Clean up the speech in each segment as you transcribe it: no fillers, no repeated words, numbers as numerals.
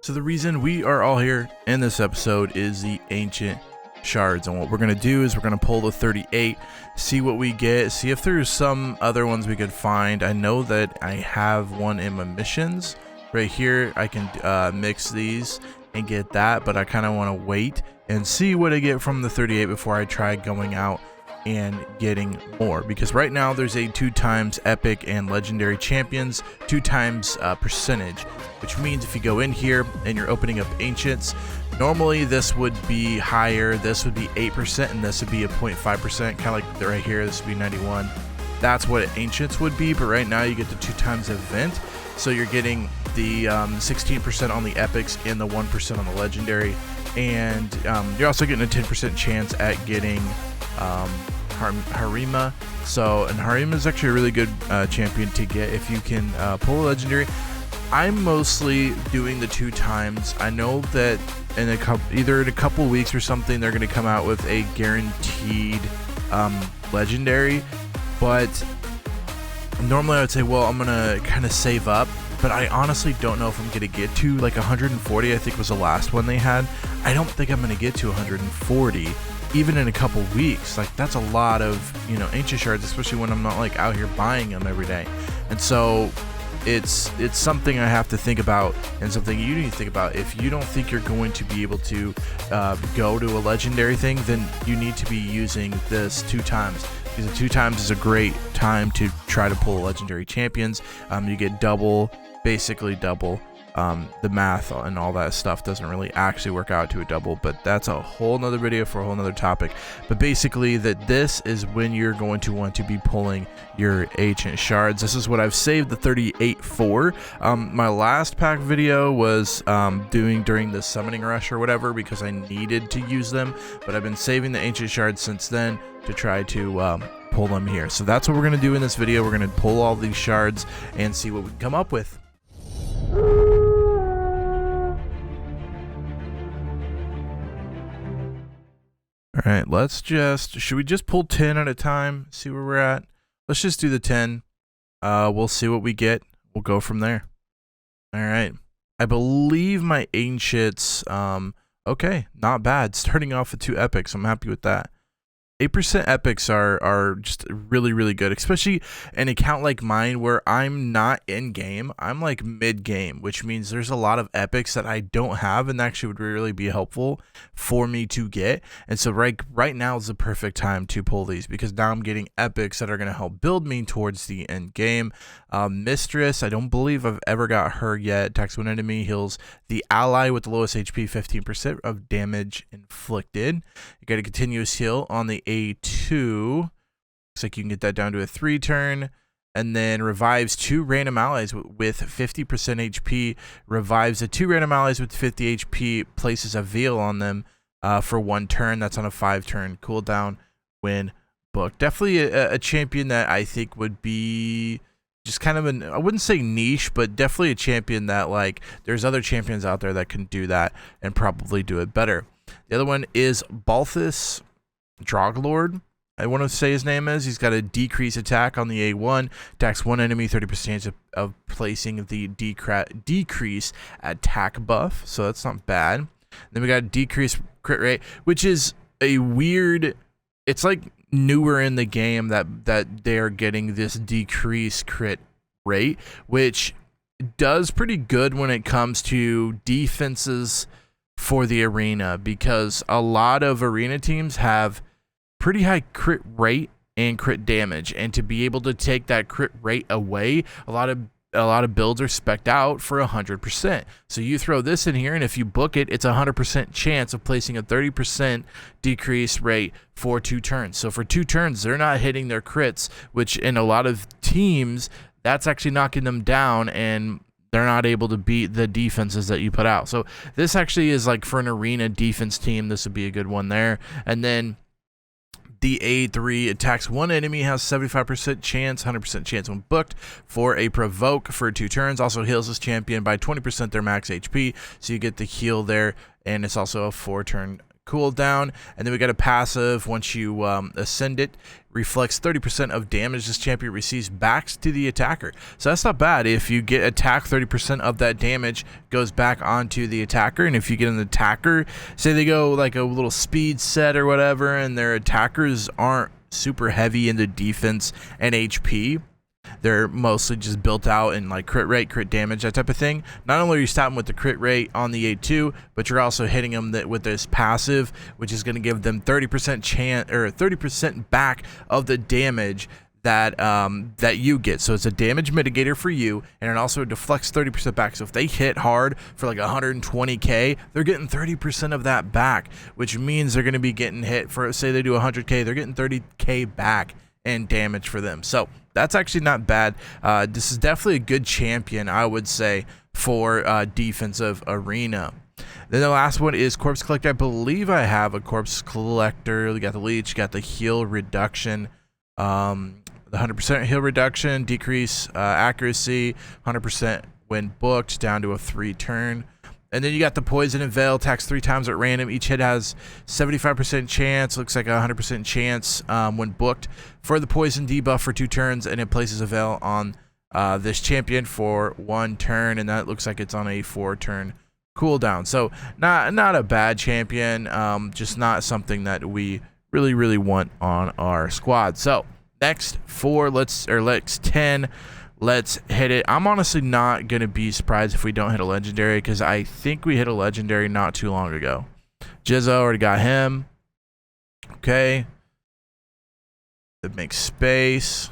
So the reason we are all here in this episode is the ancient shards, and what we're going to do is we're going to pull the 38, see what we get, see if there's some other ones we could find. I know that I have one in my missions right here. I can mix these and get that, but I kind of want to wait and see what I get from the 38 before I try going out and getting more, because right now there's a 2x epic and legendary champions, 2x percentage, which means if you go in here and you're opening up ancients, normally this would be higher, this would be 8%, and this would be a 0.5%, kind of like right here, this would be 91. That's what ancients would be, but right now you get the 2x event, so you're getting the 16% on the epics and the 1% on the legendary, and you're also getting a 10% chance at getting Harima. So, and Harima is actually a really good champion to get if you can pull a legendary. I'm mostly doing the 2x. I know that in either in a couple weeks or something they're going to come out with a guaranteed legendary, but normally I would say, well, I'm gonna kind of save up, but I honestly don't know if I'm gonna get to like 140. I think was the last one they had. I don't think I'm gonna get to 140 even in a couple weeks. Like, that's a lot of, you know, ancient shards, especially when I'm not like out here buying them every day. And so it's something I have to think about, and something you need to think about. If you don't think you're going to be able to go to a legendary thing, then you need to be using this 2x, because the 2x is a great time to try to pull legendary champions. You get double, basically double. The math and all that stuff doesn't really actually work out to a double, but that's a whole nother video for a whole nother topic. But basically, that this is when you're going to want to be pulling your ancient shards. This is what I've saved the 38 for. My last pack video was doing during the summoning rush or whatever, because I needed to use them, but I've been saving the ancient shards since then to try to pull them here. So that's what we're going to do in this video. We're going to pull all these shards and see what we can come up with. All right, should we just pull 10 at a time, see where we're at? Let's just do the 10. We'll see what we get. We'll go from there. All right. I believe my ancients, okay, not bad. Starting off with 2 epics. I'm happy with that. 8% epics are just really, really good, especially an account like mine where I'm not in game. I'm like mid game, which means there's a lot of epics that I don't have, and actually would really be helpful for me to get. And so right now is the perfect time to pull these, because now I'm getting epics that are going to help build me towards the end game. Mistress, I don't believe I've ever got her yet. Attacks one enemy, heals the ally with the lowest HP, 15% of damage inflicted. You got a continuous heal on the A2. Looks like you can get that down to a 3 turn, and then revives 2 random allies with 50% HP. Revives the 2 random allies with 50 HP. Places a veil on them for 1 turn. That's on a 5 turn cooldown when booked. Definitely a champion that I think would be just kind of I wouldn't say niche, but definitely a champion that, like, there's other champions out there that can do that and probably do it better. The other one is Balthus Droglord, I want to say his name is. He's got a decrease attack on the A1, attacks 1 enemy, 30% of placing the decrease attack buff, so that's not bad. Then we got a decrease crit rate, which is a weird, it's like newer in the game that they're getting this decrease crit rate, which does pretty good when it comes to defenses for the arena, because a lot of arena teams have pretty high crit rate and crit damage, and to be able to take that crit rate away, a lot of builds are spec'd out for 100%. So you throw this in here, and if you book it, it's a 100% chance of placing a 30% decrease rate for 2 turns. So for 2 turns, they're not hitting their crits, which in a lot of teams, that's actually knocking them down, and they're not able to beat the defenses that you put out. So this actually is like for an arena defense team, this would be a good one there. And then the A3 attacks 1 enemy, has 75% chance, 100% chance when booked for a provoke for 2 turns. Also heals this champion by 20% their max HP, so you get the heal there, and it's also a 4 turn cooldown. And then we got a passive. Once you ascend it, reflects 30% of damage this champion receives back to the attacker. So that's not bad. If you get attacked, 30% of that damage goes back onto the attacker. And if you get an attacker, say they go like a little speed set or whatever, and their attackers aren't super heavy into defense and HP, they're mostly just built out in like crit rate, crit damage, that type of thing. Not only are you stopping with the crit rate on the A2, but you're also hitting them with this passive, which is going to give them 30% chance or 30% back of the damage that that you get. So it's a damage mitigator for you, and it also deflects 30% back. So if they hit hard for like 120k, they're getting 30% of that back, which means they're going to be getting hit for, say they do 100k, they're getting 30k back in damage for them. So that's actually not bad. This is definitely a good champion, I would say, for defensive arena. Then the last one is Corpse Collector. I believe I have a Corpse Collector. We got the Leech, got the heal reduction, the 100% heal reduction, decrease accuracy, 100% when booked, down to a 3-turn. And then you got the Poison and Veil, attacks 3 times at random. Each hit has 75% chance, looks like a 100% chance when booked for the Poison debuff for 2 turns, and it places a Veil on this champion for 1 turn, and that looks like it's on a 4-turn cooldown. So not a bad champion, just not something that we really want on our squad. So next 10. Let's hit it. I'm honestly not going to be surprised if we don't hit a legendary, because I think we hit a legendary not too long ago. Jizzo, already got him. Okay. That makes space.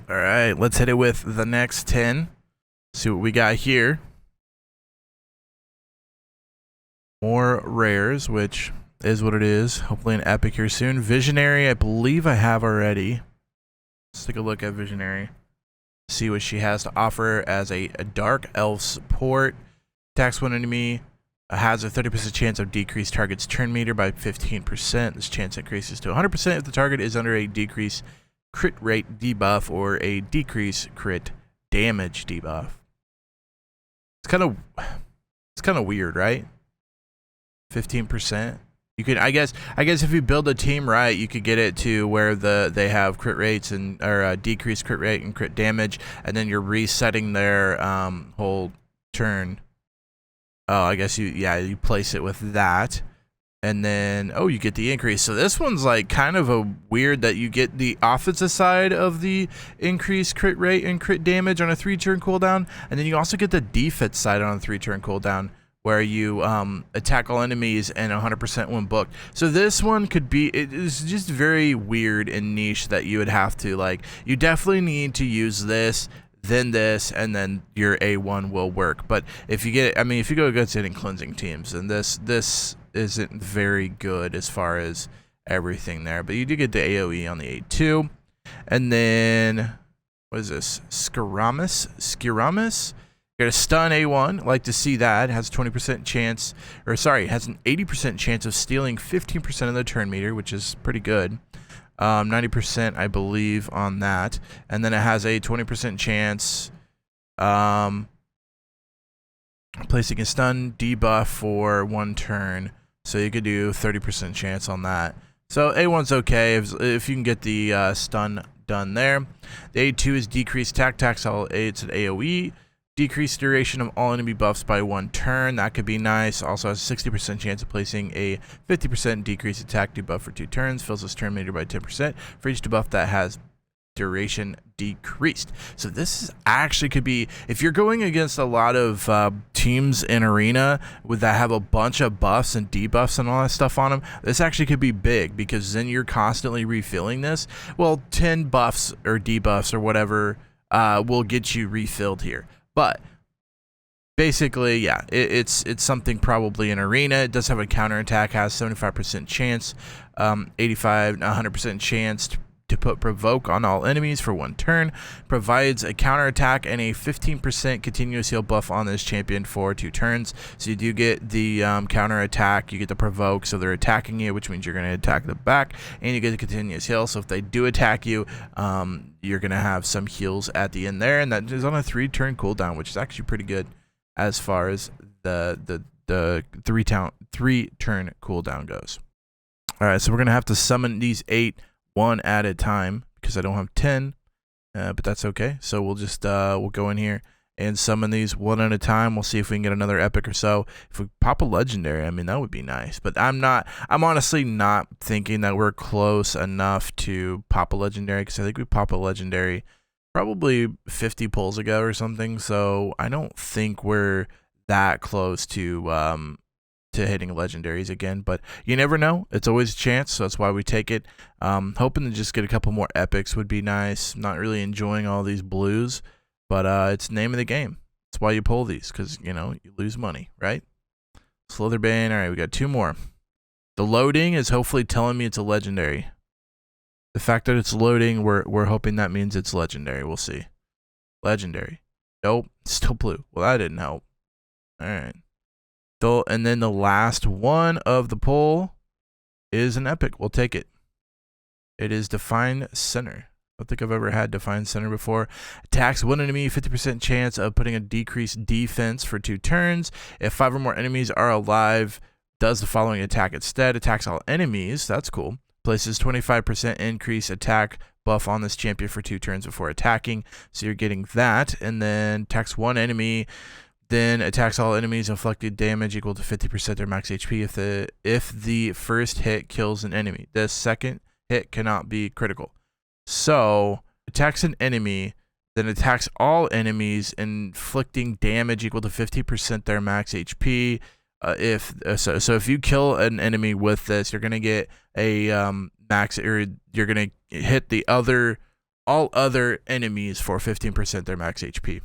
All right, let's hit it with the next 10. See what we got here. More rares, which is what it is. Hopefully an epic here soon. Visionary, I believe I have already. Let's take a look at Visionary. See what she has to offer as a Dark Elf support. Attacks one enemy, has a 30% chance of decreased target's turn meter by 15%. This chance increases to 100% if the target is under a decreased crit rate debuff or a decreased crit damage debuff. It's kind of weird, right? 15%. You could, I guess if you build a team right, you could get it to where they have crit rates and decreased crit rate and crit damage, and then you're resetting their whole turn. Oh, I guess you place it with that, and then you get the increase. So this one's like kind of a weird that you get the offensive side of the increased crit rate and crit damage on a 3-turn cooldown, and then you also get the defense side on a 3-turn cooldown, where you attack all enemies and 100% when booked. So this one could be, it is just very weird and niche that you would have to, like, you definitely need to use this, then this, and then your A1 will work. But if you get, if you go against hitting cleansing teams, and this isn't very good as far as everything there. But you do get the AoE on the A2. And then, what is this? Skiramis? Got a stun A1, like to see that. Has a 20% chance, has an 80% chance of stealing 15% of the turn meter, which is pretty good. 90%, I believe, on that. And then it has a 20% chance placing a stun debuff for 1 turn. So you could do 30% chance on that. So A1's okay if you can get the stun done there. The A2 is decreased attack. Attacks all it's an AoE. Decreased duration of all enemy buffs by 1 turn. That could be nice. Also has a 60% chance of placing a 50% decreased attack debuff for 2 turns. Fills this turn meter by 10% for each debuff that has duration decreased. So this is actually could be, if you're going against a lot of teams in arena that have a bunch of buffs and debuffs and all that stuff on them, this actually could be big, because then you're constantly refilling this. Well, 10 buffs or debuffs or whatever will get you refilled here. But basically, yeah, it's something probably in arena. It does have a counterattack, has 75% chance, 100% chance to put provoke on all enemies for 1 turn. Provides a counterattack and a 15% continuous heal buff on this champion for 2 turns. So you do get the counterattack, you get the provoke, so they're attacking you, which means you're going to attack the back, and you get the continuous heal. So if they do attack you, you're going to have some heals at the end there, and that is on a 3-turn cooldown, which is actually pretty good as far as the 3-turn cooldown goes. All right, so we're gonna have to summon these 8 one at a time because I don't have 10, but that's okay. So we'll just we'll go in here and summon these one at a time. We'll see if we can get another epic or so. If we pop a legendary, I mean, that would be nice. But I'm honestly not thinking that we're close enough to pop a legendary, because I think we pop a legendary probably 50 pulls ago or something. So I don't think we're that close to hitting legendaries again, but you never know. It's always a chance, so that's why we take it. Hoping to just get a couple more epics would be nice. Not really enjoying all these blues, but it's the name of the game. That's why you pull these, because you know you lose money, right? Slitherbane. All right, we got 2 more. The loading is hopefully telling me it's a legendary. The fact that it's loading, we're hoping that means it's legendary. We'll see. Legendary. Nope, still blue. Well, that didn't help. All right. And then the last one of the pull is an epic. We'll take it. It is Define Center. I don't think I've ever had Define Center before. Attacks one enemy, 50% chance of putting a decreased defense for 2 turns. If 5 or more enemies are alive, does the following attack instead. Attacks all enemies. That's cool. Places 25% increase attack buff on this champion for 2 turns before attacking. So you're getting that. And then attacks 1 enemy. Then attacks all enemies, inflicted damage equal to 50% their max HP if the first hit kills an enemy. The second hit cannot be critical. So attacks an enemy, then attacks all enemies, inflicting damage equal to 50% their max HP. So if you kill an enemy with this, you're gonna get a max, or you're gonna hit all other enemies for 15% their max HP.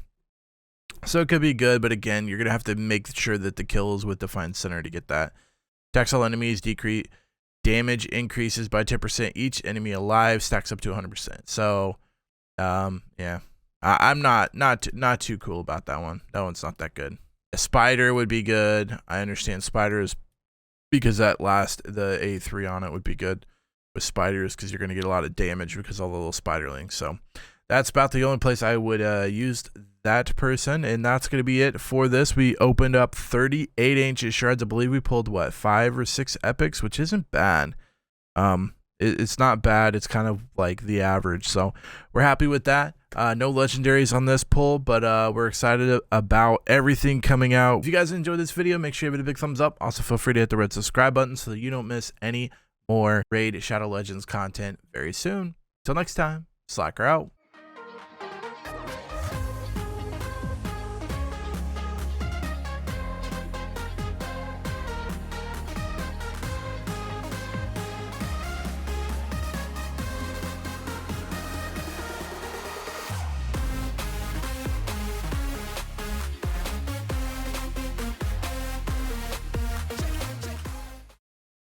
So it could be good, but again, you're going to have to make sure that the kill is with Define Center to get that. Attacks all enemies, decrease damage increases by 10%. Each enemy alive stacks up to 100%. So, yeah, I'm not too cool about that one. That one's not that good. A spider would be good. I understand spiders because the A3 on it would be good with spiders, because you're going to get a lot of damage because of all the little spiderlings. So that's about the only place I would use that person, and that's going to be it for this. We opened up 38 ancient shards. I believe we pulled what, 5 or 6 epics, which isn't bad. It's not bad. It's kind of like the average, so we're happy with that. No legendaries on this pull, but we're excited about everything coming out. If you guys enjoyed this video, make sure you give it a big thumbs up. Also, feel free to hit the red subscribe button so that you don't miss any more Raid Shadow Legends content very soon. Till next time, Slacker out.